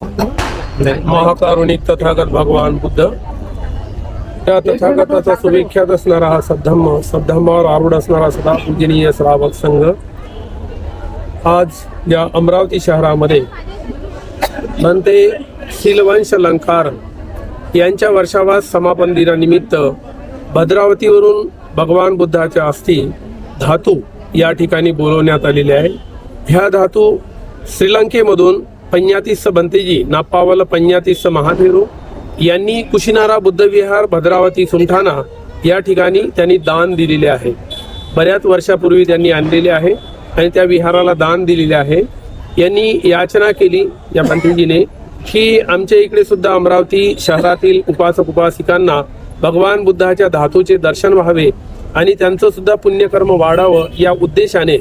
महाकारुणिक तथागत भगवान बुद्ध, त्या तथागताचा सुविख्यात असणारा हा सद्धम्मावर आरूढ असणारा सदा पूजनीय श्रावक संघ आज या अमरावती शहरामध्ये म्हणते शीलवंश अलंकार यांच्या वर्षावास समापन दिनानिमित्त भद्रावतीवरून भगवान बुद्धाच्या अस्थी धातू या ठिकाणी बोलवण्यात आलेले आहे। ह्या धातू श्रीलंकेमधून पञ्ञातीस बंतेजी नाप्पावल पञ्ञातीस महाथेरू यांनी कुशिनारा बुद्ध विहार भद्रावती सुंठाना या ठिकाणी त्यांनी दान दिलेले आहे। बऱ्याच वर्षापूर्वी त्यांनी आणलेले आहे आणि त्या विहाराला दान दिलेले आहे। यांनी याचना केली या बंतेजीने की आमच्या इकडे सुद्धा अमरावती शहरातील उपासक उपासिकांना भगवान बुद्धाच्या धातूचे दर्शन व्हावे आणि त्यांचं सुद्धा पुण्यकर्म वाढावं या उद्देशाने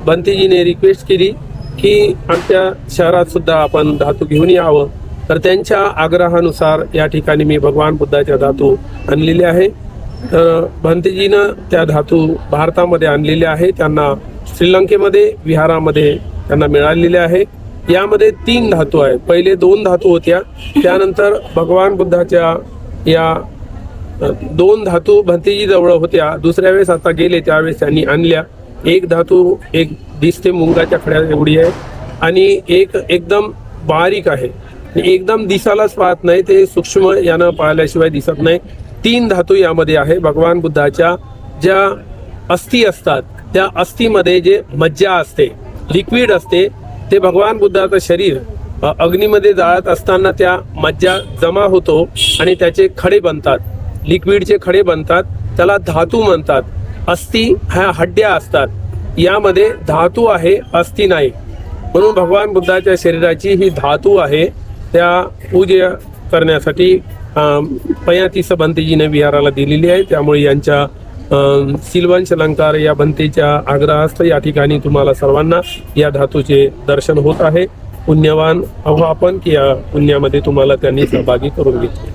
बंतेजीने रिक्वेस्ट केली की आमच्या शहरात सुद्धा आपण धातू घेऊन यावं। तर त्यांच्या आग्रहानुसार या ठिकाणी मी भगवान बुद्धाच्या धातू आणलेले आहे। बंतेजीनं त्या धातू भारतामध्ये आणलेले आहे, त्यांना श्रीलंकेमध्ये विहारामध्ये त्यांना मिळालेले आहे। यामध्ये 3 धातू आहेत। पहिले 2 धातू होत्या, त्यानंतर भगवान बुद्धाच्या या 2 धातू बंतेजी जवळ होत्या। दुसऱ्या वेळेस आता गेले त्यावेळेस त्यांनी आणल्या। एक धातू एक दिसते मुंगाच्या खड्या एवढी आहे आणि एक एकदम बारीक आहे, एकदम दिसायलाच पाहत नाही, ते सूक्ष्म यानं पाहिल्याशिवाय दिसत नाही। 3 धातू यामध्ये आहे। भगवान बुद्धाच्या ज्या अस्थी असतात त्या अस्थीमध्ये जे मज्जा असते, लिक्विड असते, ते भगवान बुद्धाचं शरीर अग्नीमध्ये जाळत असताना त्या मज्जा जमा होतो आणि त्याचे खडे बनतात, लिक्विडचे खडे बनतात, त्याला धातू म्हणतात। अस्थी ह्या हड्ड्या असतात, यामध्ये धातू आहे, अस्थी नाही, म्हणून भगवान बुद्धाच्या शरीराची ही धातू आहे। त्या पूजा करण्यासाठी पञ्ञातीस बंतेजीने विहाराला दिलेली आहे। त्यामुळे यांच्या शीलवंश अलंकार या बंतेच्या आग्रहास्तव या ठिकाणी तुम्हाला सर्वांना या धातूचे दर्शन होत आहे। पुण्यवान अहो आपण की या पुण्यामध्ये तुम्हाला त्यांनी सहभागी करून घेतले।